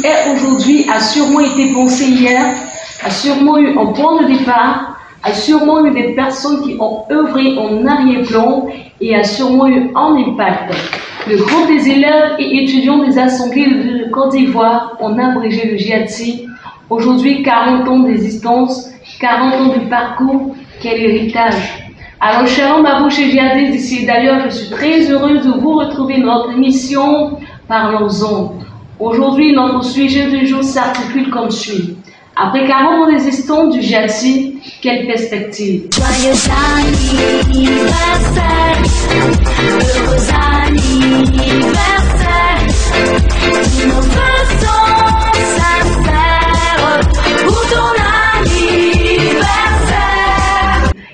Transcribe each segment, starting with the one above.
est aujourd'hui a sûrement été pensé hier, a sûrement eu un point de départ, a sûrement eu des personnes qui ont œuvré en arrière-plan et a sûrement eu un impact. Le groupe des élèves et étudiants des assemblées de Côte d'Ivoire ont abrégé le GIADSI. Aujourd'hui, 40 ans d'existence, 40 ans de parcours, quel héritage! Alors, chers Mabou chez GIADIS, d'ici d'ailleurs, je suis très heureuse de vous retrouver dans notre émission Parlons-en. Aujourd'hui, notre sujet du jour s'articule comme suit. Après 40 ans d'existence du GIADSI, quelle perspective? Joyeux anniversaire, heureux anniversaire, nos vœux sont sincères pour ton anniversaire.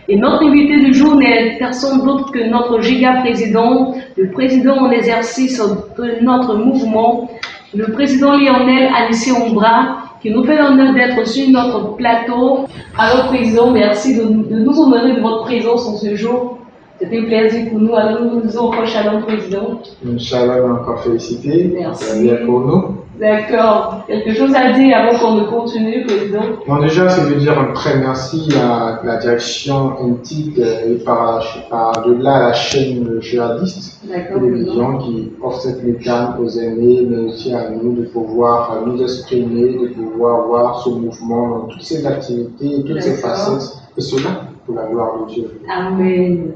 Et notre invité du jour n'est personne d'autre que notre giga-président, le président en exercice de notre mouvement, le président Lionel Anissé Ombra, qui nous fait l'honneur d'être sur notre plateau. Alors, Président, merci de nous honorer de votre présence en ce jour. C'était un plaisir pour nous. Alors, nous disons encore Shalom, Président. Shalom, encore félicité. Merci. Bien pour nous. D'accord. Quelque chose à dire avant qu'on ne continue, Président? Bon, déjà, c'est de dire un très merci à la direction NTIC et par-delà la chaîne GIADIS Télévision qui offre cette mécane aux aînés, mais aussi à nous de pouvoir nous exprimer, de pouvoir voir ce mouvement dans toutes ses activités, toutes ses facettes, et cela pour la gloire de Dieu. Amen.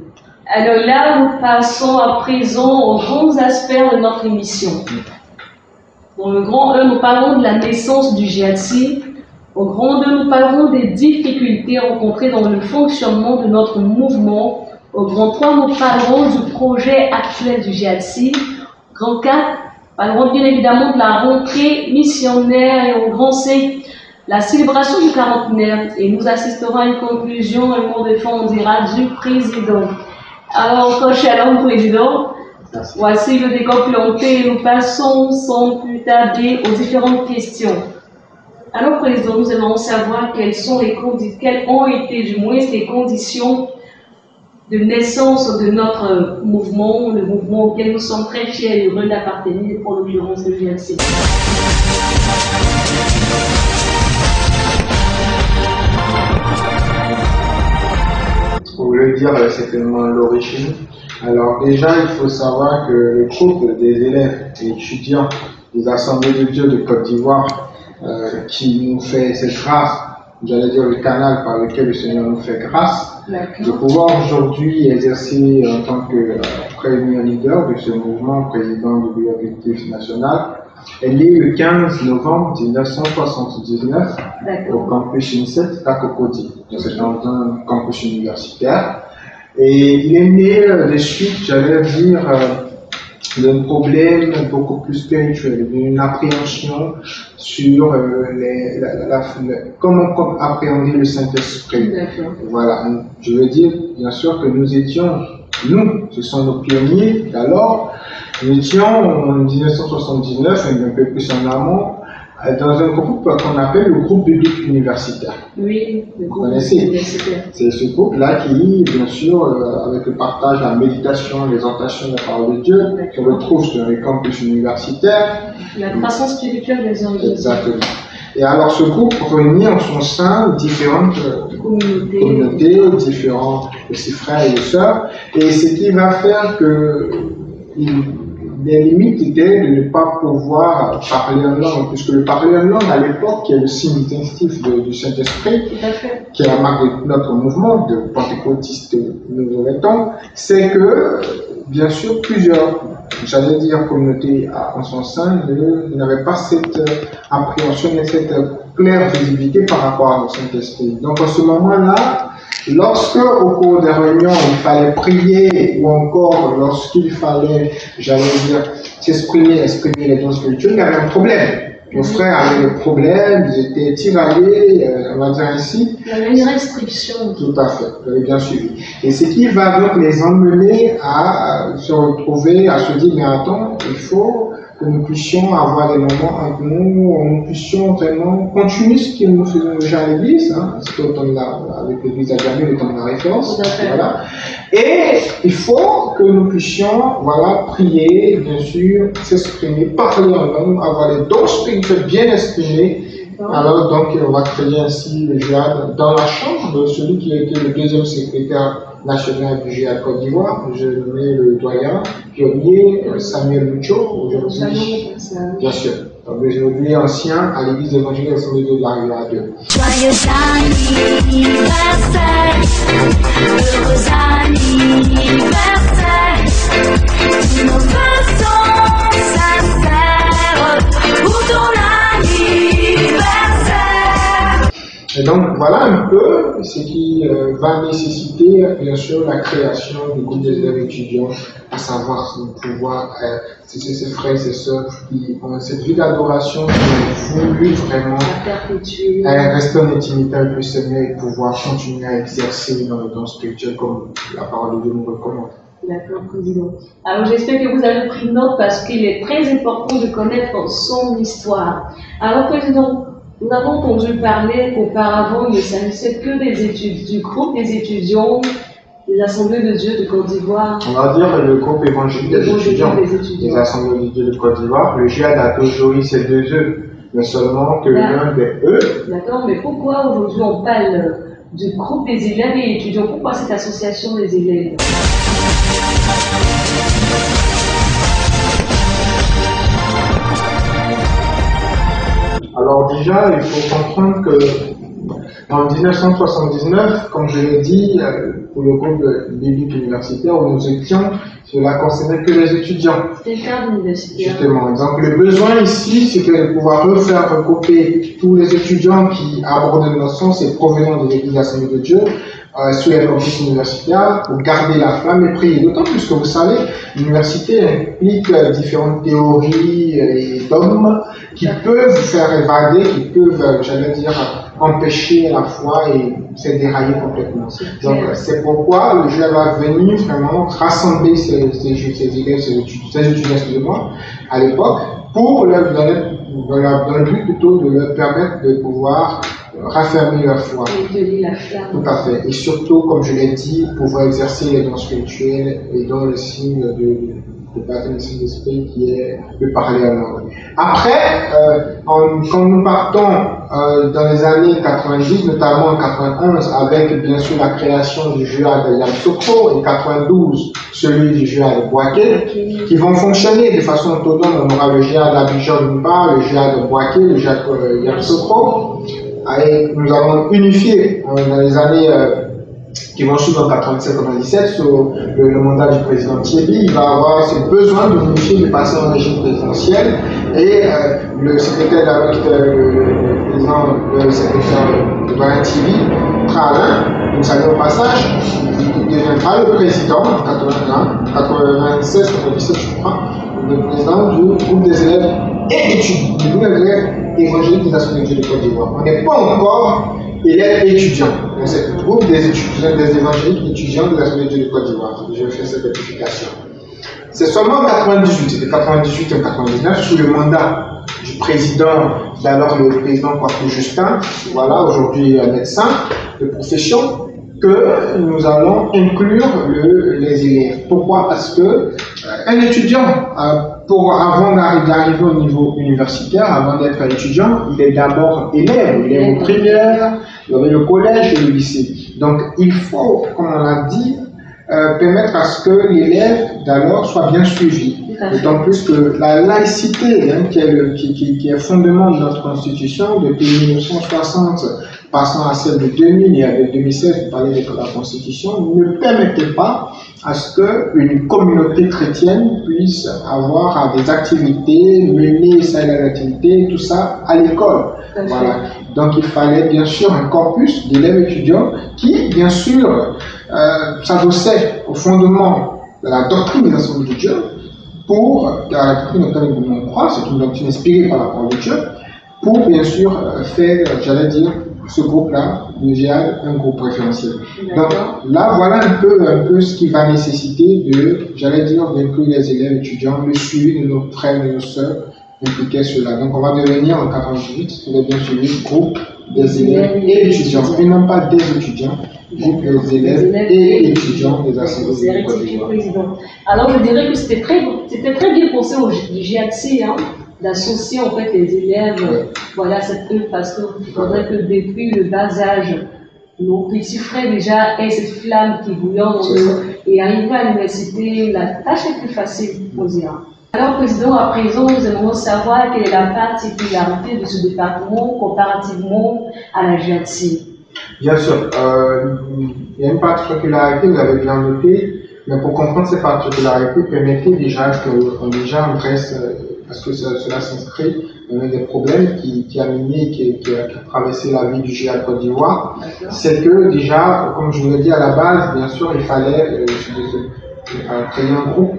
Alors là, nous passons à présent aux grands aspects de notre émission. Dans le grand 1, nous parlons de la naissance du GIADSI. Au grand 2, nous parlerons des difficultés rencontrées dans le fonctionnement de notre mouvement. Au grand 3, nous parlerons du projet actuel du GIADSI. Au grand 4, nous parlerons bien évidemment de la rentrée missionnaire et au grand 5, la célébration du quarantenaire. Et nous assisterons à une conclusion, un mot de fin, on dira, du président. Alors, encore Shalom, Président. Merci. Voici le décor planté et nous passons sans plus tarder aux différentes questions. Alors, Président, nous aimerions savoir quelles ont été du moins les conditions de naissance de notre mouvement, le mouvement auquel nous sommes très fiers et heureux d'appartenir, en l'occurrence le GIADSI. Pour le dire, certainement l'origine. Alors déjà, il faut savoir que le groupe des élèves et étudiants des Assemblées de Dieu de Côte d'Ivoire qui nous fait cette grâce, j'allais dire le canal par lequel le Seigneur nous fait grâce, de pouvoir aujourd'hui exercer en tant que premier leader de ce mouvement, président du bureau exécutif national, est né le 15 novembre 1979 au campus UNICEF à Cocody. C'est dans un campus universitaire. Et il est né des suites, j'allais dire, d'un problème beaucoup plus spirituel, d'une appréhension sur comment appréhender le Saint-Esprit. Voilà, je veux dire, bien sûr que nous étions, ce sont nos pionniers d'alors, nous étions en 1979, et un peu plus en amont, dans un groupe qu'on appelle le groupe biblique universitaire. Oui, le groupe universitaire. C'est ce groupe-là qui, bien sûr, avec le partage, la méditation, l'exhortation de la parole de Dieu, se retrouve sur les campus universitaires. La croissance spirituelle des hommes. Exactement. Et alors ce groupe réunit en son sein différentes communautés, différents aussi frères et sœurs, et ce qui va faire que les limites étaient de ne pas pouvoir parler en langue, puisque le parler en langue à l'époque, qui est le signe distinctif du Saint-Esprit, qui est la marque de notre mouvement de pentecôtistes nouveau temps, c'est que, bien sûr, plusieurs, j'allais dire, communautés en son sein n'avaient pas cette appréhension et cette claire visibilité par rapport au Saint-Esprit. Donc, à ce moment-là, lorsque, au cours des réunions, il fallait prier, ou encore lorsqu'il fallait, j'allais dire, exprimer les dons spirituels, il y avait un problème. Nos frères avaient des problèmes, ils étaient tiraillés, on va dire ainsi. Il y avait une restriction. Tout à fait, vous avez bien suivi. Et ce qui va donc les emmener à se retrouver, à se dire, mais attends, il faut que nous puissions avoir des moments avec nous, où nous puissions vraiment continuer ce que nous faisons déjà à l'église, hein, c'était au temps avec l'église à Jamil, le temps de la référence, voilà. Et il faut que nous puissions, voilà, prier, bien sûr, s'exprimer, parler en langue, avoir les dons spirituels bien exprimés. Alors donc on va créer ainsi le JIAD dans la chambre de celui qui a été le deuxième secrétaire national du JIAD Côte d'Ivoire. Je nommé le doyen pionnier Samuel Mucho, aujourd'hui, bien sûr, aujourd'hui ancien à l'église évangélique Assemblée de la Rivière 2. Joyeux anniversaire, heureux anniversaire, nos vœux sont sincères pour ton anniversaire. Et donc voilà un peu ce qui va nécessiter bien sûr la création du groupe des élèves étudiants, à savoir pouvoir, ces frères et ces sœurs qui ont cette vie d'adoration, qui ont voulu vraiment rester en intimité avec le Seigneur et pouvoir continuer à exercer dans le don spirituel comme la parole de Dieu nous recommande. D'accord, président. Alors j'espère que vous avez pris note parce qu'il est très important de connaître son histoire. Alors président, nous avons entendu parler qu'auparavant il ne s'agissait que des études, du groupe des étudiants des Assemblées de Dieu de Côte d'Ivoire. On va dire le groupe évangélique des étudiants des Assemblées de Dieu de Côte d'Ivoire. Le JIAD a toujours eu ces deux œufs, mais seulement que l'un des œufs. D'accord, mais pourquoi aujourd'hui on parle du groupe des élèves et étudiants? Pourquoi cette association des élèves? Alors déjà, il faut comprendre que en 1979, comme je l'ai dit, pour le groupe biblique universitaire où nous étions, cela concernait que les étudiants. C'était le cadre universitaire. Justement. Donc le besoin ici, c'est de pouvoir refaire regrouper tous les étudiants qui abordent notre sens et provenant de l'église Assemblée de Dieu sur les campus universitaires pour garder la flamme et prier. D'autant plus que vous savez, l'université implique différentes théories et dogmes qui peuvent faire évader, qui peuvent, j'allais dire, empêcher la foi et faire dérailler complètement. Donc c'est pourquoi le JIAD va venir vraiment rassembler ces élèves, ces étudiants, excusez-moi, à l'époque, pour leur donner, dans le but plutôt de leur permettre de pouvoir raffermir leur foi. Tout à fait. Et surtout, comme je l'ai dit, pouvoir exercer les dons spirituels et dans le signe de baptême du Saint-Esprit qui est de parler en langue. Après, quand nous partons dans les années 90, notamment en 91, avec bien sûr la création du JIAD Yamoussoukro et 92, celui du JIAD Bouaké, qui vont fonctionner de façon autonome. On aura le JIAD Abidjan d'une part, le JIAD Bouaké, le JIAD Yamoussoukro. Et nous avons unifié dans les années qui vont suivre en 87-97 sur le mandat du président Thierry. Il va avoir ce besoin de unifier, de passer en régime présidentiel. Et le secrétaire le président, le secrétaire de Brian Thierry, Tralin, nous saluons au passage, il deviendra le président en 96-97, je crois, le président du groupe des élèves et étudiants, du groupe des élèves évangéliques des Assemblées de Dieu de Côte d'Ivoire. On n'est pas encore élèves étudiants. C'est le groupe des étudiants, des évangéliques étudiants de l'Assemblée de Dieu de Côte d'Ivoire. Je fais cette rectification. C'est seulement en 98, c'était 98 et 99, sous le mandat du président, d'alors le président Kwaku Justin, voilà, aujourd'hui médecin de profession, que nous allons inclure les élèves. Pourquoi? Parce que un étudiant, avant d'arriver au niveau universitaire, avant d'être étudiant, il est d'abord élève. Il est au primaire, il y avait le collège et le lycée. Donc il faut, comme on l'a dit, permettre à ce que l'élève d'alors soit bien suivi. D'autant plus que la laïcité, hein, qui est fondement de notre constitution depuis 1960, passant à celle de 2000 et avec 2016, vous parlez de la constitution, ne permettait pas à ce qu'une communauté chrétienne puisse avoir des activités, mener sa activité, tout ça à l'école. Voilà. Donc il fallait bien sûr un corpus d'élèves étudiants qui, bien sûr, s'adossait au fondement de la doctrine des Assemblées de Dieu, pour la doctrine dans laquelle nous croyons, c'est une doctrine inspirée par la parole de Dieu, pour bien sûr faire, j'allais dire, ce groupe-là, le GIAD, un groupe préférentiel. Donc là, voilà un peu ce qui va nécessiter de, j'allais dire, d'inclure les élèves étudiants, le suivi de nos frères et nos sœurs impliqués cela. Donc on va devenir en 48, vous avez bien suivi, groupe des élèves et étudiants, et non pas des étudiants, groupe des élèves et étudiants des assemblées de Côte d'Ivoire. Alors je dirais que c'était très bien pensé au GIADC, hein, d'associer en fait les élèves, voilà, cette œuvre, parce qu'il faudrait que depuis le bas âge, nos petits frères déjà aient cette flamme qui bouillonne en eux, et arriver à l'université, la tâche est plus facile pour eux. Alors, Président, à présent, nous aimerions savoir quelle est la particularité de ce département comparativement à la GIADC. Bien sûr, il y a une particularité, vous l'avez bien noté, mais pour comprendre ces particularités, permettez déjà qu'on dresse, parce que cela s'inscrit dans un des problèmes qui a mené, qui a traversé la vie du GIAD Côte d'Ivoire, c'est que déjà, comme je vous l'ai dit à la base, bien sûr, il fallait créer un groupe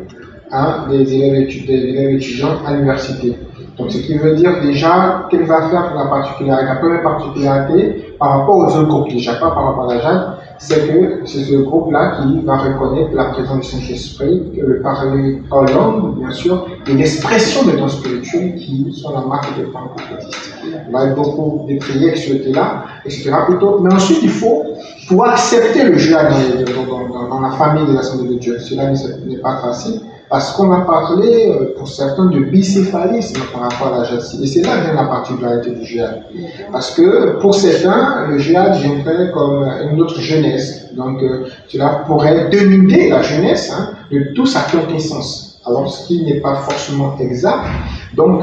des élèves étudiants à l'université. Donc, ce qui veut dire déjà, quelle va faire la particularité? La première particularité, par rapport aux autres groupes, déjà pas par rapport à la JAD, c'est que c'est ce groupe-là qui va reconnaître la présence du Saint-Esprit, le parler en langue, bien sûr, et l'expression des dons spirituels qui sont la marque des pentecôtistes. On va être beaucoup de prières qui sont là, etc. plutôt. Mais ensuite, il faut pouvoir accepter le GIAD dans la famille des assemblées de Dieu. Cela n'est pas facile. Parce qu'on a parlé, pour certains, de bicéphalisme par rapport à la GIAD. Et c'est là vient la particularité du GIAD. Parce que pour certains, le GIAD viendrait comme une autre jeunesse. Donc, cela pourrait dominer la jeunesse de toute sa quintessence. Alors, ce qui n'est pas forcément exact. Donc,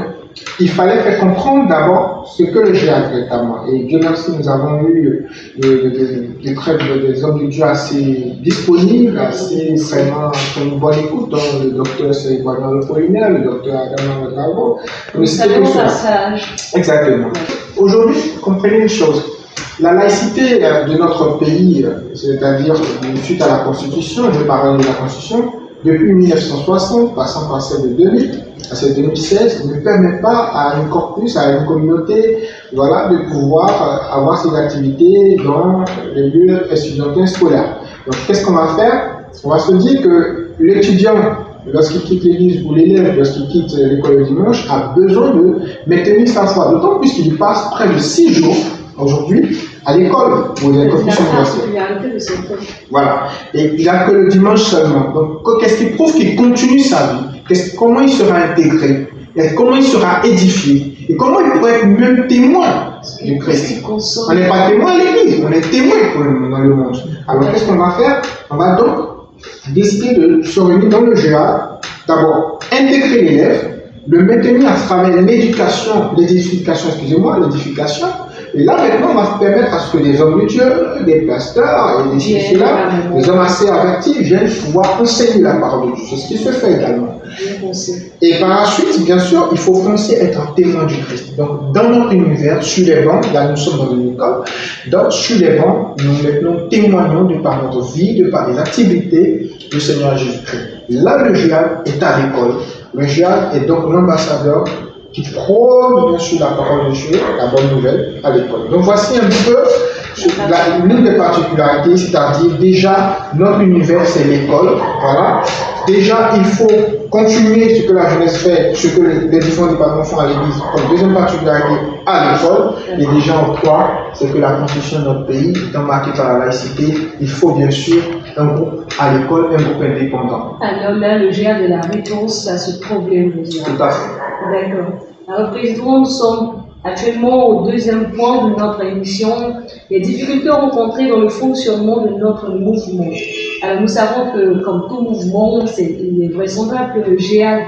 il fallait faire comprendre d'abord ce que le GIAD véritablement. Et Dieu merci, nous avons eu des hommes de Dieu assez disponibles, assez vraiment une bonne écoute, dont le docteur Séribouana Le Polinaire, le docteur Adam Lagabo. Exactement. Aujourd'hui, comprenez une chose. La laïcité de notre pays, c'est-à-dire suite à la Constitution, je parle de la Constitution, depuis 1960, passant par celle de 2000, à celle de 2016, ne permet pas à une corpus, à une communauté, voilà, de pouvoir avoir ses activités dans les lieux étudiantins scolaires. Donc, qu'est-ce qu'on va faire? On va se dire que l'étudiant, lorsqu'il quitte l'église, ou l'élève, lorsqu'il quitte l'école le dimanche, a besoin de maintenir sa foi, d'autant plus qu'il passe près de 6 jours aujourd'hui à l'école pour les confessions universelles. Voilà. Et il n'a que le dimanche seulement. Donc, qu'est-ce qui prouve qu'il continue sa vie? Comment il sera intégré? Et comment il sera édifié? Et comment il pourrait être même témoin du Christ? On n'est pas témoin à l'église, on est témoin dans le monde. Alors, qu'est-ce qu'on va faire? On va donc décider de se réunir dans le GIAD. D'abord, intégrer l'élève, le maintenir à travers l'éducation, l'édification. Et là, maintenant, on va permettre à ce que des hommes de Dieu, des pasteurs et des ceux-là, des hommes assez avertis, viennent pouvoir enseigner la parole de Dieu. C'est ce qui se fait également. Et par la suite, bien sûr, il faut penser être un témoin du Christ. Donc, dans notre univers, sur les bancs, là nous sommes dans une école, donc sur les bancs, nous maintenant témoignons de par notre vie, de par les activités du Seigneur Jésus-Christ. Là, le GIAD est à l'école. Le GIAD est donc l'ambassadeur qui prône bien sûr la parole de Dieu, la bonne nouvelle à l'école. Donc voici un peu l'une des particularités, c'est-à-dire déjà notre univers c'est l'école, voilà. Déjà il faut continuer ce que la jeunesse fait, ce que les différents départements font à l'église, comme deuxième particularité à l'école, et déjà en trois, c'est que la constitution de notre pays étant marquée par la laïcité, il faut bien sûr un groupe à l'école, un groupe indépendant. Alors là, le GIAD de la réponse à ce problème. Tout à fait. D'accord. Alors, Président, nous sommes actuellement au deuxième point de notre émission, les difficultés rencontrées dans le fonctionnement de notre mouvement. Alors, nous savons que, comme tout mouvement, il est vraisemblable que le GIAD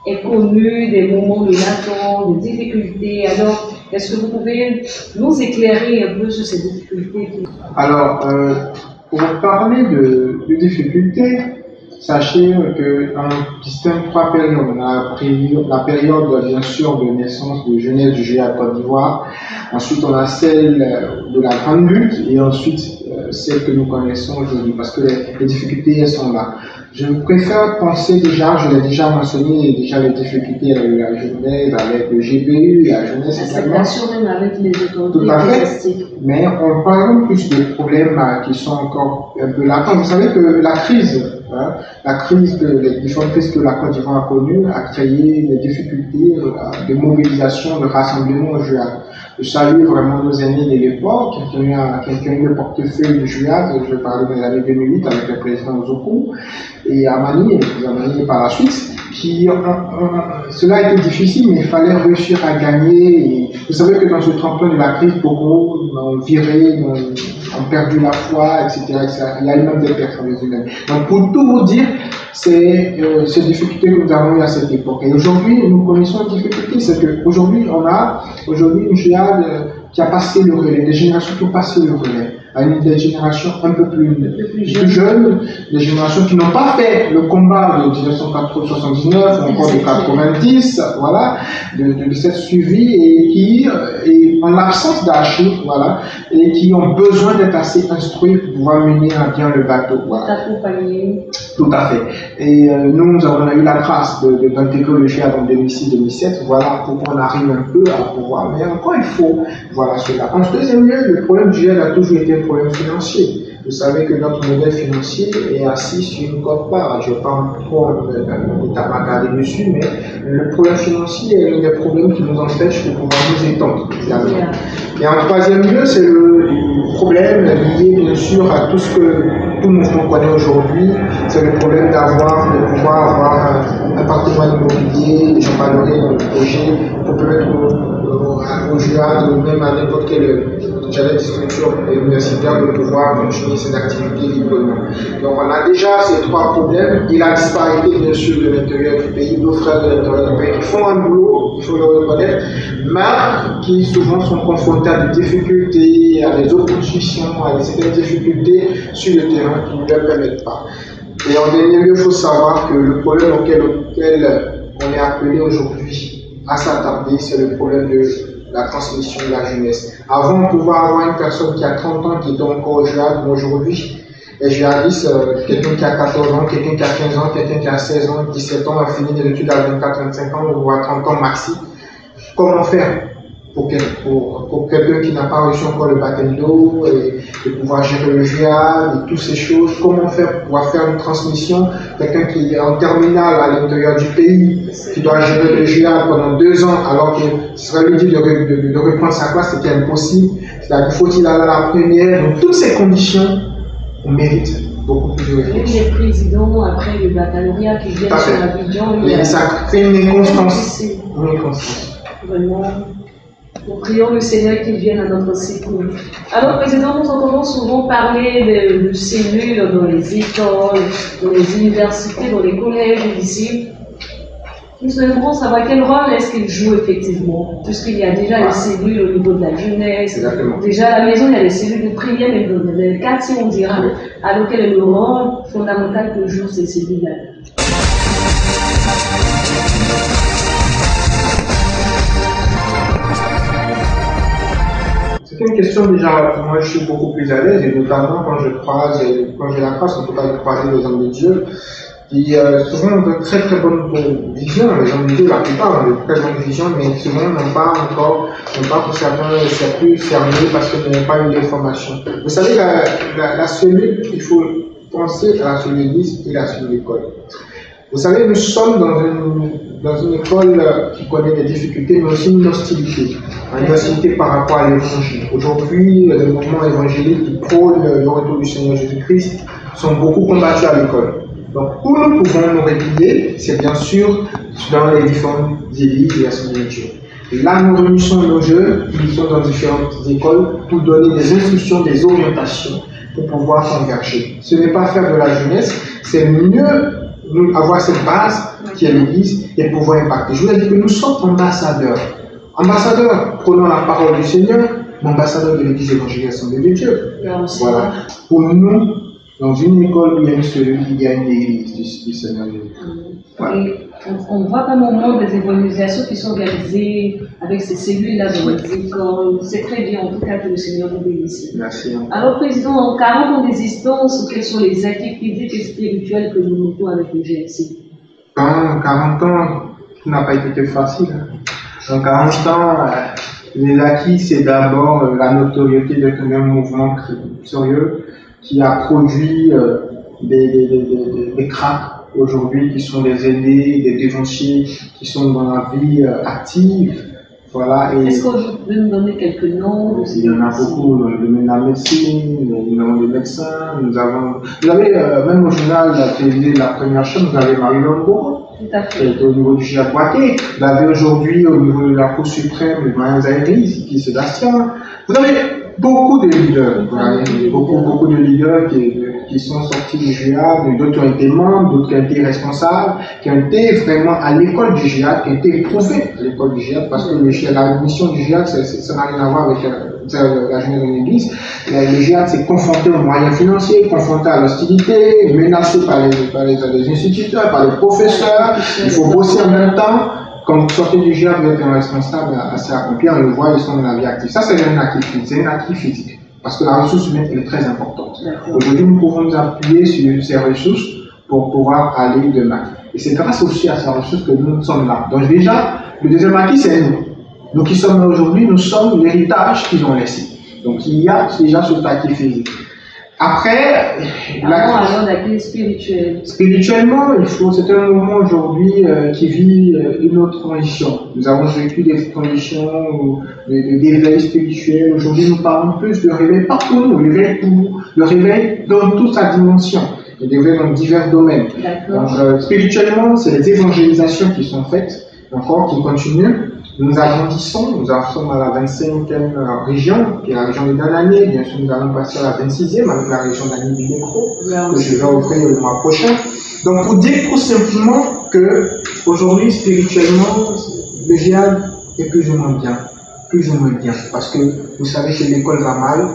ait connu des moments de latence, de difficultés. Alors, est-ce que vous pouvez nous éclairer un peu sur ces difficultés? Alors, pour parler de difficultés, sachez qu'on distingue trois périodes. On a la période, bien sûr, de naissance, de jeunesse du GIAD Côte d'Ivoire. Ensuite, on a celle de la grande lutte. Et ensuite, celles que nous connaissons aujourd'hui, parce que les difficultés elles sont là. Je préfère penser déjà, je l'ai déjà mentionné, déjà les difficultés avec la jeunesse, avec le GPU, la jeunesse également. Même avec les autorités Tout à fait. ecclésiastiques. Mais on parle plus des problèmes qui sont encore un peu latents. Vous savez que la crise, les différentes crises que la Côte d'Ivoire a connues, a créé des difficultés de mobilisation, de rassemblement au JUAD. Je salue vraiment nos aînés de l'époque, qui ont eu le portefeuille du JUAD, je vais parler des années 2008 avec le président Zokou, et Amani, et puis Amani par la suite. Cela a été difficile, mais il fallait réussir à gagner. Et vous savez que dans ce tremplin de la crise, beaucoup ont viré, ont perdu la foi, etc., etc. Il y a eu même des pertes humaines. Donc, pour tout vous dire, c'est ces difficultés que nous avons eues à cette époque. Et aujourd'hui, nous connaissons une difficulté, c'est qu'aujourd'hui, on a une JIAD qui a passé le relais, des générations qui ont passé le relais, à des générations un peu plus jeunes, des générations qui n'ont pas fait le combat de 1979 ou encore de 90, voilà, de cette suivi et qui, en l'absence d'archives, voilà, et qui ont besoin d'être assez instruits pour pouvoir mener à bien le bateau. Voilà. Tout à fait. Et nous avons eu la grâce d'intégrer le GIAD en 2006-2007, voilà, pour qu'on arrive un peu à pouvoir, mais encore il faut, voilà cela. En deuxième lieu, le problème du GIAD a toujours été un problème financier. Vous savez que notre modèle financier est assis sur une quote-part. Je ne vais pas trop m'attarder dessus, mais le problème financier est l'un des problèmes qui nous empêche de pouvoir nous étendre. Et en troisième lieu, c'est le problème lié bien sûr à tout ce que tout le monde connaît aujourd'hui, c'est le problème de pouvoir avoir un patrimoine immobilier, et j'en parlerai dans le projet, pour permettre au JUAD ou même à n'importe quelle structure universitaire de pouvoir continuer ses activités librement. Donc on a déjà ces trois problèmes, et la disparité bien sûr de l'intérieur du pays, nos frères de l'intérieur du pays qui font un boulot, il faut le reconnaître, mais qui souvent sont confrontés à des difficultés, à des oppositions, à certaines difficultés sur le terrain qui ne leur permettent pas. Et en dernier lieu, il faut savoir que le problème auquel on est appelé aujourd'hui à s'attarder, c'est le problème de la transmission de la jeunesse. Avant, on pouvait avoir une personne qui a 30 ans qui est encore au JIAD, mais aujourd'hui, les JIADistes, quelqu'un qui a 14 ans, quelqu'un qui a 15 ans, quelqu'un qui a 16 ans, 17 ans, a fini des études à 24-25 ans, ou à 30 ans maxi. Comment faire pour quelqu'un qui n'a pas reçu encore le baptême d'eau, et de pouvoir gérer le JIAD et toutes ces choses? Comment faire pour pouvoir faire une transmission? Quelqu'un qui est en terminale à l'intérieur du pays, qui doit gérer le JIAD pendant 2 ans, alors que ce serait lui dit de reprendre sa place, c'était impossible. C'est-à-dire qu'il faut qu'il aille à la première. Donc toutes ces conditions, on mérite beaucoup plus de réflexion. Les présidents, après le baccalauréat qui viennent sur Abidjan, ça fait une inconstance. Une inconstance. Vraiment. Nous prions le Seigneur qu'il vienne à notre secours. Alors, Président, nous entendons souvent parler de cellules dans les écoles, dans les universités, dans les collèges, les lycées. Nous aimerons savoir quel rôle est-ce qu'ils jouent effectivement, puisqu'il y a déjà les cellules au niveau de la jeunesse. Exactement. Déjà à la maison, il y a les cellules de prière, mais dans les quartiers, on dira. Alors, quel est le rôle fondamental que jouent ces cellules-là? C'est une question déjà, moi je suis beaucoup plus à l'aise, et notamment quand j'ai la grâce, en tout cas de croiser les hommes de Dieu, qui souvent ont de très très bonnes visions, les hommes de Dieu, la plupart ont de très bonnes visions, mais souvent n'ont pas pour certains, c'est plus fermé parce qu'ils n'ont pas eu d'information. Vous savez, la cellule, il faut penser à la cellule d'église et la cellule d'école. Vous savez, nous sommes dans une école qui connaît des difficultés, mais aussi une hostilité. Une hostilité par rapport à l'évangile. Aujourd'hui, les mouvements évangéliques qui prônent le retour du Seigneur Jésus-Christ sont beaucoup combattus à l'école. Donc, où nous pouvons nous réplier, c'est bien sûr dans les différentes églises et assemblées de Dieu. Là, nous réunissons nos jeunes qui sont dans différentes écoles pour donner des instructions, des orientations pour pouvoir converger. Ce n'est pas faire de la jeunesse, c'est mieux avoir cette base qui est l'Église et pouvoir impacter. Je voulais dire que nous sommes ambassadeurs. Ambassadeurs, prenons la parole du Seigneur, mais ambassadeurs de l'Église évangélique Assemblée de Dieu. Voilà. Pour nous, Dans une école où il y a une cellule, il y a une église du Seigneur Jésus. Voilà. Et on voit par moment des évangélisations qui sont réalisées avec ces cellules-là dans les écoles. C'est très bien, en tout cas, que le Seigneur nous bénisse. Merci. Alors, Président, en 40 ans d'existence, quels sont les acquis physiques et spirituels que nous notons avec le GLC? En 40 ans, tout n'a pas été facile. En 40 ans, les acquis, c'est d'abord la notoriété d'être un mouvement sérieux qui a produit des cracks aujourd'hui qui sont des aînés, des dévanciers qui sont dans la vie active. Voilà. Est-ce que vous pouvez nous donner quelques noms? Il y en a beaucoup dans le domaine de la médecine, nous avons des médecins, vous avez même au journal de la télé, la première chaîne, vous avez Marie-Laure Beau, qui est au niveau du GIA Poitiers. Vous avez aujourd'hui au niveau de la Cour suprême, le Marianne Zahiri, qui est Sébastien. Vous avez beaucoup de leaders, beaucoup de leaders qui sont sortis du GIA, d'autres qui ont été membres, d'autres qui ont été responsables, qui ont été vraiment à l'école du GIA, qui ont été éprouvés à l'école du GIA, parce que la mission du GIA, ça n'a rien à voir avec la jeunesse de l'église. Le GIA s'est confronté aux moyens financiers, confronté à l'hostilité, menacé par les instituteurs, par les professeurs. Il faut bosser en même temps. Quand vous sortez du GIA, vous êtes un responsable assez accompli, on le voit, ils sont dans la vie active. Ça, c'est un acquis physique. Parce que la ressource humaine est très importante. Aujourd'hui, nous pouvons nous appuyer sur ces ressources pour pouvoir aller demain. Et c'est grâce aussi à ces ressources que nous sommes là. Donc déjà, le deuxième acquis, c'est nous. Nous qui sommes là aujourd'hui, nous sommes l'héritage qu'ils ont laissé. Donc il y a déjà ce acquis physique. Après, l'acquis spirituel. Spirituellement, c'est un mouvement aujourd'hui qui vit une autre transition. Nous avons vécu des transitions d'éveil spirituel. Aujourd'hui, nous parlons plus de réveil, pas pour nous, le réveil dans toute sa dimension. Le réveil dans divers domaines. Donc, spirituellement, c'est les évangélisations qui sont faites, encore, qui continuent. Nous agrandissons, nous sommes à la 25e région, qui est la région de Dananais. Bien sûr, nous allons passer à la 26e avec la région d'Annie-Binecro, que je vais ouvrir le mois prochain. Donc, pour dire tout simplement que aujourd'hui, spirituellement, le GIA est plus ou moins bien, parce que vous savez que l'école va mal,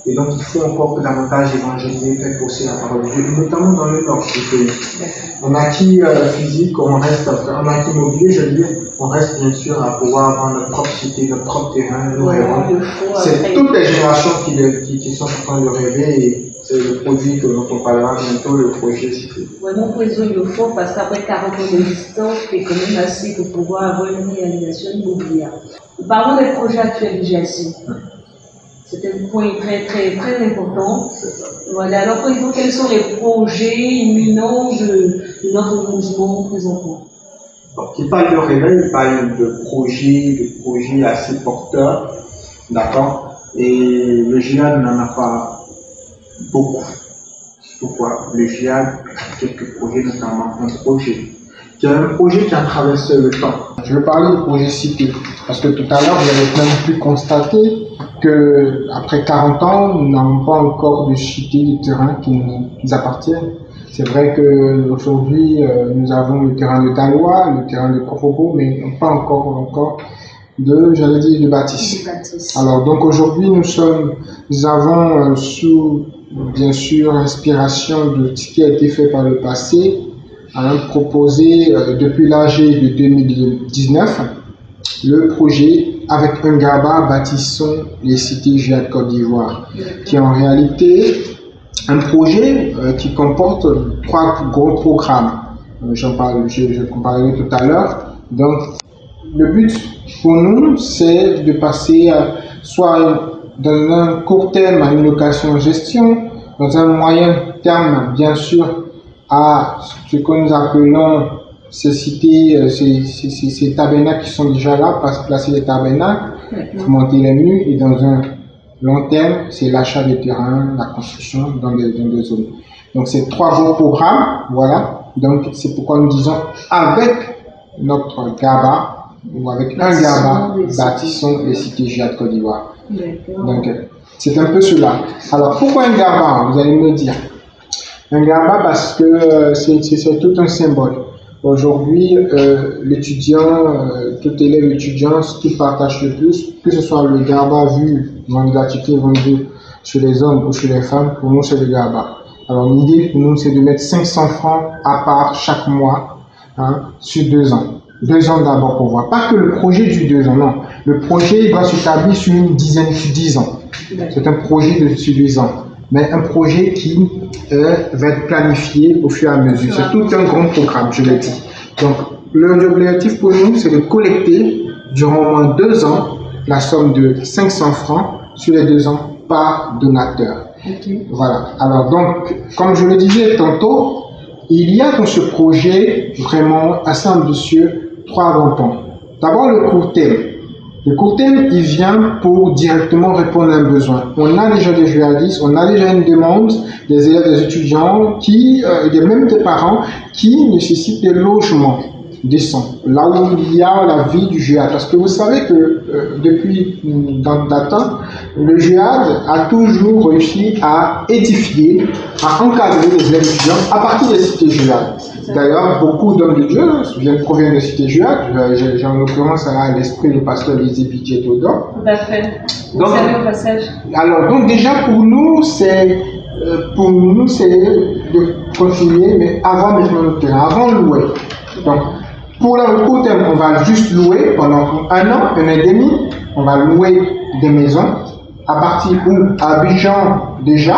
et donc il faut encore que davantage évangéliser, faire pousser la parole de Dieu, notamment dans le nord du pays. On acquis physique, on acquis immobilier, je veux dire, on reste bien sûr à pouvoir avoir notre propre cité, notre propre terrain, nous rêvons. C'est toutes les générations qui sont en train de rêver, et c'est le produit dont on parlera bientôt, le projet cité. Vraiment, président, il le faut, parce qu'après 40 ans d'existence, c'est quand même assez pour pouvoir avoir une réalisation immobilière. Nous parlons des projets actuels du GLC. C'est un point très, très, très important. Voilà. Alors, président, quels sont les projets imminents de notre mouvement présentement? Donc, il parle de réveil, il parle de projets assez porteurs, d'accord? Et le GIA n'en a pas beaucoup. Pourquoi? Le GIA a quelques projets, notamment un projet. Il y a un projet qui a traversé le temps. Je vais parler du projet cité, parce que tout à l'heure, vous avez même pu constater qu'après 40 ans, nous n'avons pas encore de cité, de terrain qui nous appartiennent. C'est vrai qu'aujourd'hui, nous avons le terrain de Talois, le terrain de Korobo, mais pas encore de bâtisse. Alors, donc aujourd'hui, nous avons sous, bien sûr, inspiration de ce qui a été fait par le passé, proposé depuis l'AG de 2019, le projet avec un GABA bâtissons les cités GIA de Côte d'Ivoire, qui est en réalité un projet qui comporte 3 gros programmes. Je parlerai tout à l'heure. Donc, le but pour nous, c'est de passer soit dans un court terme à une location-gestion, dans un moyen terme, bien sûr, à ce que nous appelons ces cités, ces tabernacles qui sont déjà là, placer les tabernacles, monter les murs, et dans un long terme, c'est l'achat des terrains, la construction dans des zones. Donc, c'est 3 gros programmes, voilà. Donc, c'est pourquoi nous disons avec notre GABA, ou avec un GABA, bâtissons les cités GIA de Côte d'Ivoire. Donc, c'est un peu cela. Alors, pourquoi un GABA? Vous allez me dire. Un GABA parce que c'est tout un symbole. Aujourd'hui, l'étudiant, tout élève étudiant, ce qu'il partage le plus, que ce soit le GABA vu dans la gratuité vendue chez les hommes ou chez les femmes, pour nous c'est le GABA. Alors l'idée pour nous, c'est de mettre 500 francs à part chaque mois, sur 2 ans. 2 ans d'abord pour voir. Pas que le projet dure 2 ans, non. Le projet doit s'établir sur une dizaine, sur 10 ans. C'est un projet de sur 10 ans. Mais un projet qui va être planifié au fur et à mesure. C'est tout un grand programme, je l'ai dit. Donc, l'objectif pour nous, c'est de collecter durant au moins 2 ans la somme de 500 francs sur les 2 ans par donateur. Voilà. Alors, donc, comme je le disais tantôt, il y a dans ce projet vraiment assez ambitieux 3 grands points. D'abord, le court terme. Le court terme, il vient pour directement répondre à un besoin. On a déjà des journalistes, on a déjà une demande des élèves, des étudiants, même des parents qui nécessitent des logements décents. Là où il y a la vie du JEAD. Parce que vous savez que depuis dans le temps, le JEAD a toujours réussi à édifier, à encadrer les élèves étudiants à partir des cités JEAD. D'ailleurs, beaucoup d'hommes de Dieu proviennent des cités JEAD. J'ai en l'occurrence à l'esprit le pasteur Lizzie Pidget Odor. Tout à fait. Vous savez au passage. Alors, donc déjà pour nous, c'est de continuer, mais avant mettre notre terrain, avant de louer. Donc, pour le court terme, on va juste louer pendant 1 an, 1 an et demi. On va louer des maisons à partir où, à Abidjan déjà,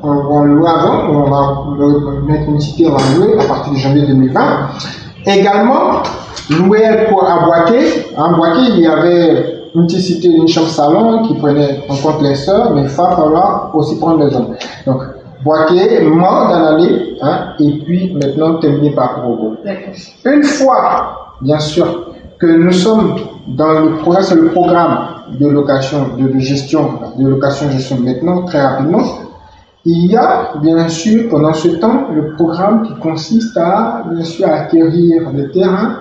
on va louer avant, on va mettre une cité, on va louer à partir de janvier 2020. Également, louer à Boaké. À Boaké, il y avait une petite cité, une chambre salon qui prenait en compte les sœurs, mais il va falloir aussi prendre les hommes. Donc, Boaké, mort dans l'année, et puis maintenant terminé par Korogo. Une fois, bien sûr, que nous sommes dans le programme, c'est le programme de location, de gestion maintenant, très rapidement, il y a bien sûr pendant ce temps le programme qui consiste à bien sûr acquérir des terrains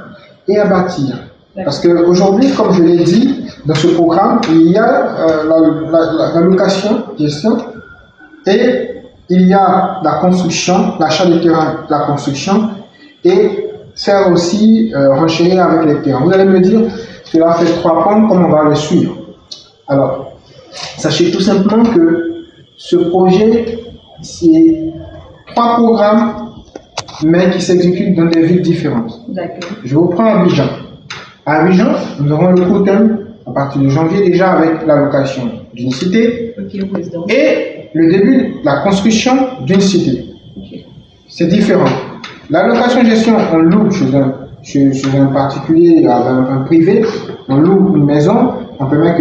et à bâtir. Parce qu'aujourd'hui, comme je l'ai dit, dans ce programme, il y a la location, gestion, et il y a la construction, l'achat des terrains, la construction, et faire aussi renchérir avec les terrains. Vous allez me dire, cela fait 3 points, comment on va le suivre? Alors, sachez tout simplement que ce projet, c'est 3 programmes, mais qui s'exécutent dans des villes différentes. Je vous prends Abidjan. À Abidjan, nous aurons le court terme à partir de janvier déjà avec la location d'une cité et le début de la construction d'une cité. C'est différent. La location-gestion, on loue chez un particulier, un privé, on loue une maison, on permet à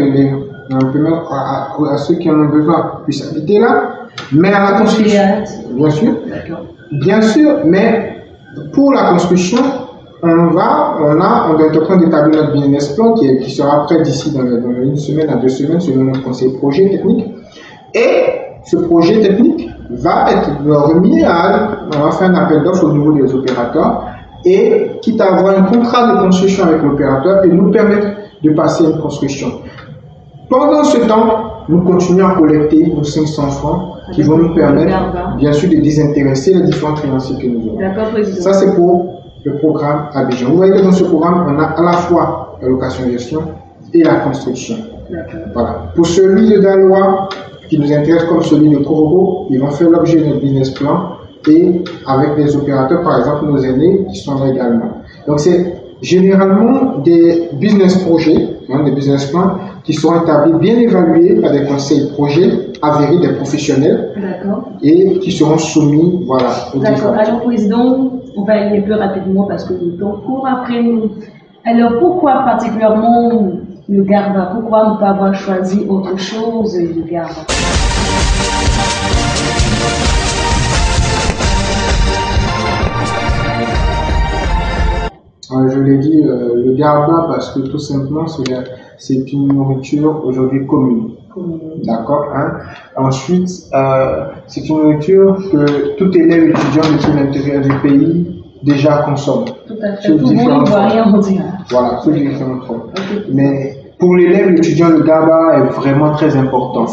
ceux qui en ont besoin puissent habiter là, mais à la construction, bien sûr, mais pour la construction, on est en train d'établir notre business plan qui sera prêt d'ici dans 1 semaine à 2 semaines selon notre conseil projet technique. Et ce projet technique va être remis on va faire un appel d'offres au niveau des opérateurs et quitte à avoir un contrat de construction avec l'opérateur et nous permettre de passer une construction. Pendant ce temps, nous continuons à collecter nos 500 francs qui vont nous permettre, bien sûr, de désintéresser les différents créanciers que nous avons. Ça, c'est pour le programme Abidjan. Vous voyez que dans ce programme, on a à la fois la location-gestion et la construction. Voilà. Pour celui de Daloa, qui nous intéresse comme celui de Korogo, ils vont faire l'objet de notre business plan et avec des opérateurs, par exemple nos aînés, qui sont là également. Donc, c'est généralement des business projets, des business plans qui seront établis, bien évalués par des conseils projets avérés, des professionnels, et qui seront soumis, voilà. D'accord. Alors, Président, on va aller plus rapidement parce que le temps court après nous. Alors, pourquoi particulièrement le Garba? Pourquoi ne pas avoir choisi autre chose le Garba? Je l'ai dit, le Garba parce que tout simplement c'est une nourriture aujourd'hui commune. D'accord, Ensuite, c'est une nourriture que tout élève étudiant depuis l'intérieur du pays déjà consomme. Tout à fait. Tout le monde ne voit rien en dire. Voilà, sous différentes formes. Mais pour l'élève étudiant, le GABA est vraiment très important.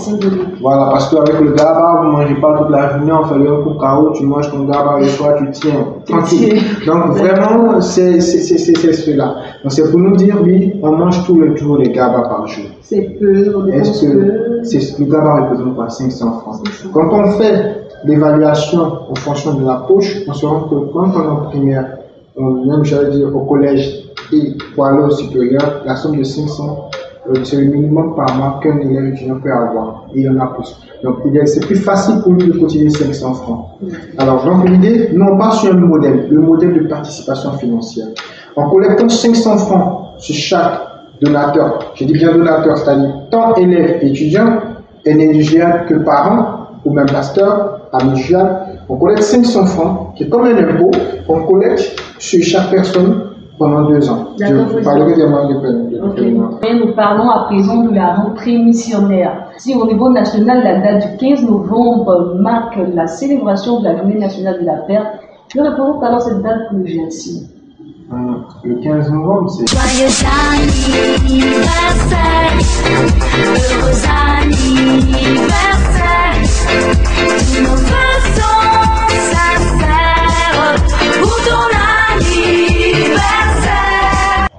Voilà, parce qu'avec le GABA, vous ne mangez pas toute la journée, on fait le cacao, tu manges ton GABA le soir, tu tiens tranquille. Donc vraiment, c'est cela. Donc c'est pour nous dire, oui, on mange tous les jours les GABA par jour. C'est peu, on est-ce que le GABA représente quoi? 500 francs. Quand on fait l'évaluation en fonction de la poche, on se rend que quand on est en primaire, même j'allais dire au collège et pour aller au supérieur, la somme de 500, c'est le minimum par mois qu'un élève étudiant peut avoir. Et il y en a plus. Donc c'est plus facile pour lui de cotiser 500 francs. Alors donc l'idée, non pas sur un modèle, le modèle de participation financière. En collectant 500 francs sur chaque donateur, je dis bien donateur, c'est-à-dire tant élève étudiant est négligeable que parent ou même pasteur à négligeable, on collecte 500 francs, qui est comme un impôt, on collecte sur chaque personne pendant 2 ans. Je parlerai des moyens de paiement. Nous parlons à présent de la rentrée missionnaire. Si au niveau national, la date du 15 novembre marque la célébration de la journée nationale de la paix, que représente alors cette date pour le GSI? Le 15 novembre, c'est... Joyeux anniversaire, heureux anniversaire, tous nos vœux sont sincères pour ton anniversaire.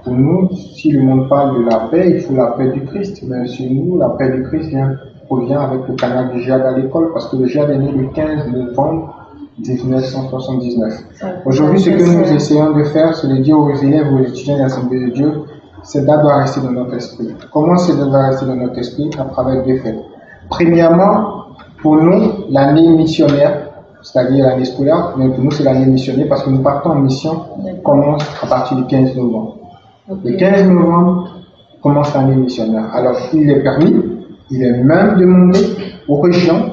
Pour nous, si le monde parle de la paix, il faut la paix du Christ. Mais chez nous, la paix du Christ provient avec le canal du JAD à l'école, parce que le JAD est né le 15 novembre 1979. Aujourd'hui, ce que nous essayons de faire, c'est de dire aux élèves, aux étudiants de l'Assemblée de Dieu, cette date doit rester dans notre esprit. Comment cette date doit rester dans notre esprit? À travers 2 faits. Premièrement, pour nous, l'année missionnaire, c'est-à-dire l'année scolaire, mais pour nous, c'est l'année missionnaire parce que nous partons en mission, commence à partir du 15 novembre. Le 15 novembre commence l'année missionnaire. Alors, il est permis, il est même demandé aux régions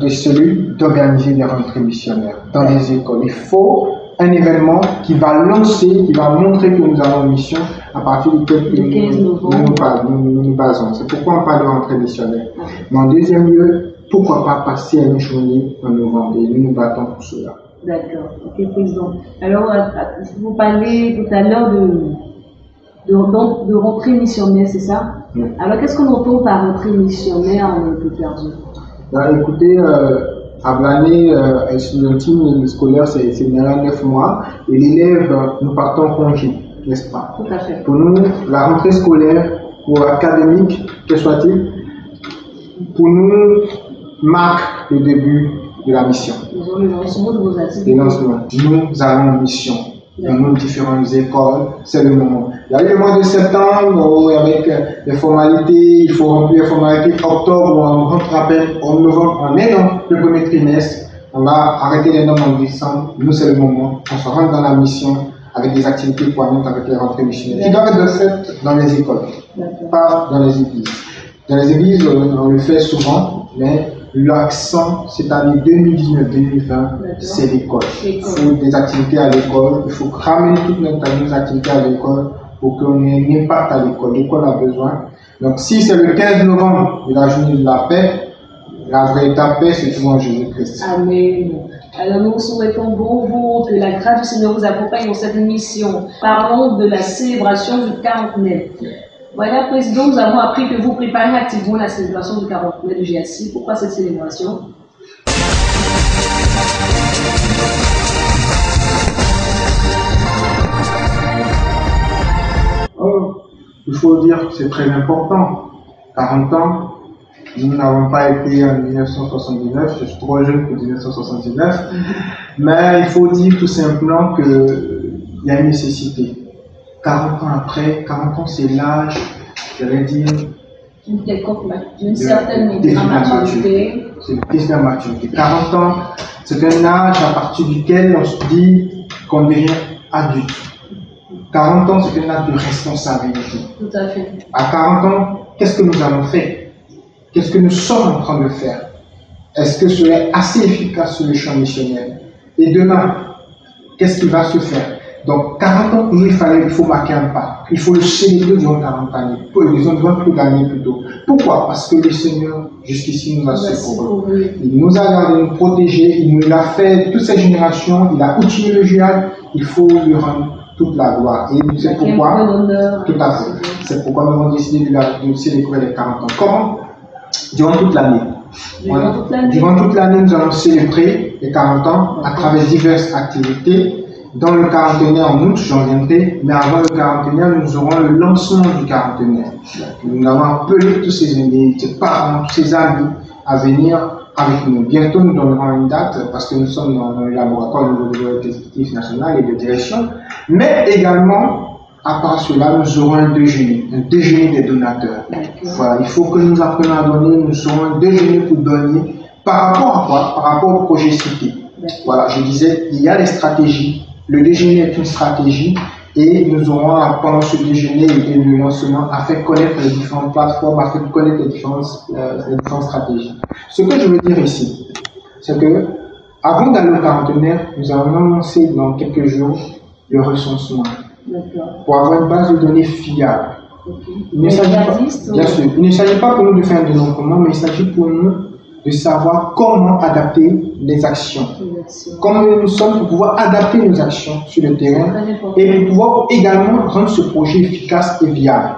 de celui d'organiser des rentrées missionnaires dans les écoles. Il faut un événement qui va lancer, qui va montrer que nous avons une mission à partir duquel nous nous basons. C'est pourquoi on parle de rentrée missionnaire. Mais en deuxième lieu, pourquoi pas passer à une journée en novembre et nous nous battons pour cela. D'accord, ok, président. Alors, vous parlez tout à l'heure de rentrée missionnaire, c'est ça? Oui. Alors, qu'est-ce qu'on entend par rentrée missionnaire, Dr. Zou? Écoutez, à l'année estudiantine scolaire, c'est 9 mois, et l'élève, nous partons en congé, n'est-ce pas? Tout à fait. Pour nous, la rentrée scolaire ou académique, que soit-il, pour nous, marque le début de la mission. Nous avons le lancement de vos activités. Nous avons une mission dans nos différentes écoles, c'est le moment. Il y a eu le mois de septembre avec les formalités, il faut remplir les formalités. Octobre, on rentre à peine en novembre, on est dans le premier trimestre, on va arrêter les normes en décembre. Nous, c'est le moment, on se rentre dans la mission avec des activités poignantes avec les rentrées missionnaires qui doivent être faites dans les écoles, pas dans les églises. Dans les églises, on le fait souvent, mais l'accent, cette année 2019-2020, c'est l'école. Il faut des activités à l'école, il faut ramener toutes nos activités à l'école pour qu'on ait un impact à l'école. L'école a besoin. Donc, si c'est le 15 novembre de la journée de la paix, la véritable paix, c'est toujours en Jésus-Christ. Amen. Alors, nous souhaitons pour vous que la grâce du Seigneur vous accompagne dans cette mission. Parlons de la célébration du 49. Voilà, Président, nous avons appris que vous préparez activement la célébration du 49 du GSI. Pourquoi cette célébration? Il faut dire que c'est très important. 40 ans, nous n'avons pas été en 1979, je suis trop jeune pour 1979, mais il faut dire tout simplement qu'il y a une nécessité. 40 ans après, 40 ans c'est l'âge, j'allais dire, d'une certaine maturité. C'est une question de maturité. 40 ans, c'est un âge à partir duquel on se dit qu'on devient adulte. 40 ans, c'est un âge de responsabilité. Tout à fait. À 40 ans, qu'est-ce que nous avons fait? Qu'est-ce que nous sommes en train de faire? Est-ce que cela est assez efficace sur le champ missionnaire? Et demain, qu'est-ce qui va se faire? Donc, 40 ans, il faut marquer un pas. Il faut le célébrer durant 40 années. Disons, durant plus d'années plutôt. Pourquoi? Parce que le Seigneur, jusqu'ici, nous a secourus. Il nous a gardés, nous protégés. Il nous l'a fait, toutes ces générations. Il a outillé le jihad. Il faut lui rendre toute la gloire. Et c'est pourquoi, tout à fait. C'est pourquoi nous avons décidé de célébrer les 40 ans. Comment? Durant toute l'année. Durant toute l'année, nous allons célébrer les 40 ans à travers diverses activités. Dans le quarantenaire en août, j'en viendrai, mais avant le quarantenaire, nous aurons le lancement du quarantenaire. Nous avons appelé tous ces parents, tous ces amis à venir avec nous. Bientôt, nous donnerons une date parce que nous sommes dans le laboratoire au niveau de l'exécutif national et de direction. Mais également, à part cela, nous aurons un déjeuner des donateurs. Voilà, il faut que nous apprenions à donner, nous aurons un déjeuner pour donner par rapport à quoi? Par rapport au projet cité. Voilà, je disais, il y a des stratégies. Le déjeuner est une stratégie et nous aurons, pendant ce déjeuner et le lancement, à faire connaître les différentes plateformes, à faire connaître les différentes stratégies. Ce que je veux dire ici, c'est que avant d'aller au quarantenaire, nous allons annoncer dans quelques jours le recensement pour avoir une base de données fiable. Il ne s'agit pas, bien sûr, il ne s'agit pas pour nous de faire un dénombrement, mais il s'agit pour nous de savoir comment adapter les actions. Comment nous sommes pour pouvoir adapter nos actions sur le terrain et pour pouvoir également rendre ce projet efficace et viable.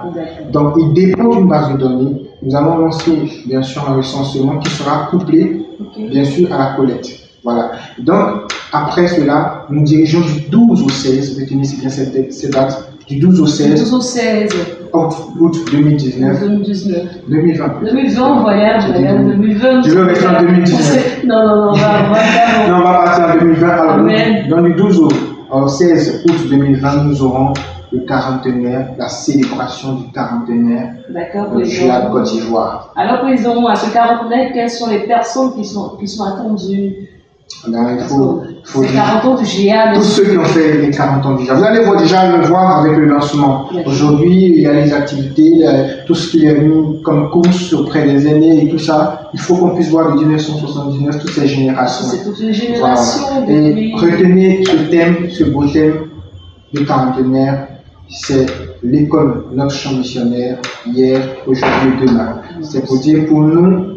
Donc, il dépend d'une base de données. Nous allons lancer, bien sûr, un recensement qui sera couplé, bien sûr, à la collecte. Voilà. Donc, après cela, nous dirigeons du 12 au 16, retenez bien cette date, du 12 au 16. 12 au 16. Août 2019. 2020. 2020, voyage, 2020. Je veux rester en 2019. Non, on va on va partir en 2020. Alors, dans le 12 au 16 août 2020, nous aurons le quarantenaire, la célébration du quarantenaire de GIAD Côte d'Ivoire. Alors, président, à ce quarantenaire, quelles sont les personnes qui sont attendues? Il faut les 40 ans du GIAD. Tous ceux qui ont fait les 40 ans du GIAD. Vous allez déjà le voir avec le lancement. Aujourd'hui, il y a les activités, tout ce qui est mis comme course auprès des aînés et tout ça. Il faut qu'on puisse voir de 1979 toutes ces générations. C'est toute une génération. Voilà. Et retenez ce thème, ce beau thème du quarantenaire, c'est l'école, notre champ missionnaire, hier, aujourd'hui et demain. C'est pour dire pour nous,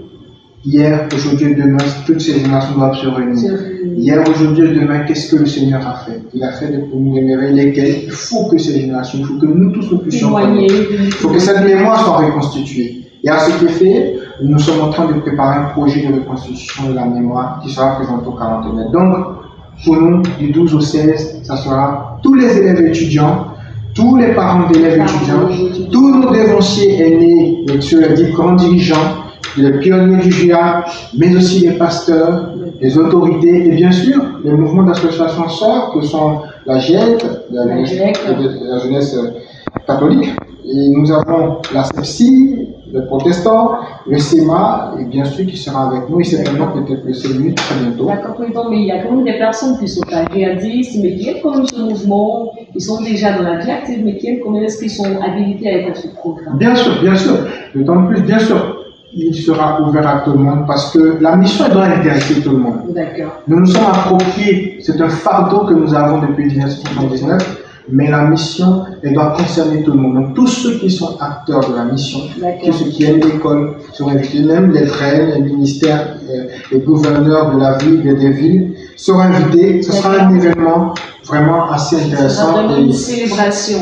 hier, aujourd'hui et demain, toutes ces générations doivent se réunir. Hier, aujourd'hui et demain, qu'est-ce que le Seigneur a fait? Il a fait pour nous émérer lesquels il faut que ces générations, il faut que nous tous nous puissions connaître. Il faut que cette mémoire soit reconstituée. Et à ce effet, nous sommes en train de préparer un projet de reconstitution de la mémoire qui sera présenté au quarantenaire. Donc, pour nous, du 12 au 16, ça sera tous les élèves étudiants, tous les parents d'élèves étudiants, tous nos dévanciers aînés, les grands dirigeants, les pionniers du GIAD, mais aussi les pasteurs, les autorités et bien sûr les mouvements d'associations sœurs que sont la GIEC, la jeunesse catholique. Et nous avons la CEPSI, les protestants, le SEMA, et bien sûr qui sera avec nous, et certainement peut-être le CELU très bientôt. D'accord, président, mais il y a quand même des personnes qui sont pas GIADistes, mais qui aiment quand même ce mouvement, ils sont déjà dans la vie active, mais qui aiment quand même, est-ce qu'ils sont habilités à être ce programme? Bien sûr, d'autant plus, bien sûr. Il sera ouvert à tout le monde parce que la mission doit intéresser tout le monde. Nous nous sommes appropriés, c'est un fardeau que nous avons depuis 1979, mais la mission, elle doit concerner tout le monde. Donc tous ceux qui sont acteurs de la mission, tous ceux qui aiment l'école, seront invités, même les reines, les ministères, les gouverneurs de la ville et des villes seront invités. Ce sera un événement vraiment assez intéressant. Ce sera vraiment une célébration.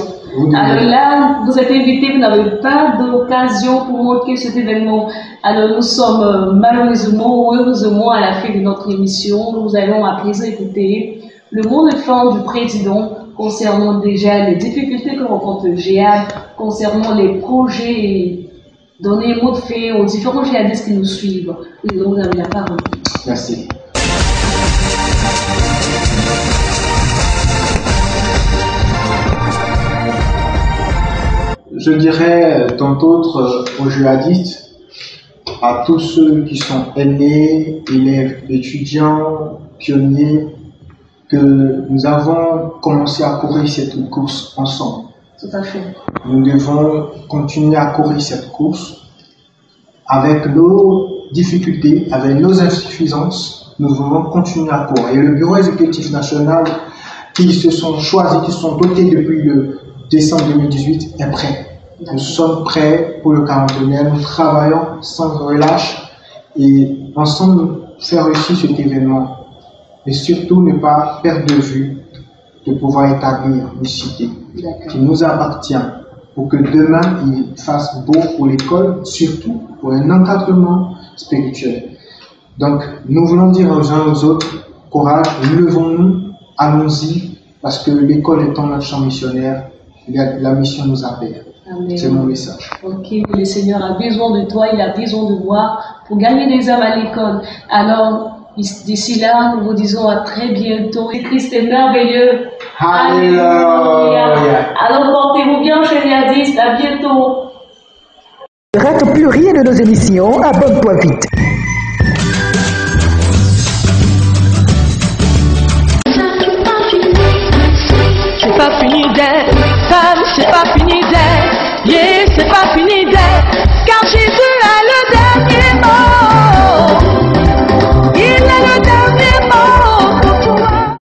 Alors là, vous êtes invité, vous n'avez pas d'occasion pour montrer cet événement. Alors nous sommes malheureusement ou heureusement à la fin de notre émission. Nous allons à présent écouter le mot de fin du président concernant déjà les difficultés que rencontre le GIAD, concernant les projets et donner un mot de fait aux différents GIADistes qui nous suivent. Président, vous avez la parole. Merci. Je dirais tant autres aux GIADistes, à tous ceux qui sont aînés, élèves, étudiants, pionniers, que nous avons commencé à courir cette course ensemble. Tout à fait. Nous devons continuer à courir cette course avec nos difficultés, avec nos insuffisances. Nous devons continuer à courir. Et le bureau exécutif national qui se sont choisis, qui se sont dotés depuis le décembre 2018 est prêt. Nous sommes prêts pour le quarantenaire, nous travaillons sans relâche et ensemble faire réussir cet événement. Et surtout ne pas perdre de vue de pouvoir établir une cité qui nous appartient pour que demain il fasse beau pour l'école, surtout pour un encadrement spirituel. Donc nous voulons dire aux uns aux autres, courage, levons-nous, allons-y, parce que l'école étant notre champ missionnaire, la mission nous appelle. C'est mon message. Ok, le Seigneur a besoin de toi, il a besoin de moi pour gagner des âmes à l'école. Alors, d'ici là, nous vous disons à très bientôt. Christ est merveilleux. Alléluia. Alors, portez-vous bien, chers yadistes. À bientôt. Ne rate plus rien de nos émissions, abonne-toi vite. C'est pas fini d'être femme, c'est pas fini d'être, yeah, c'est pas fini d'être.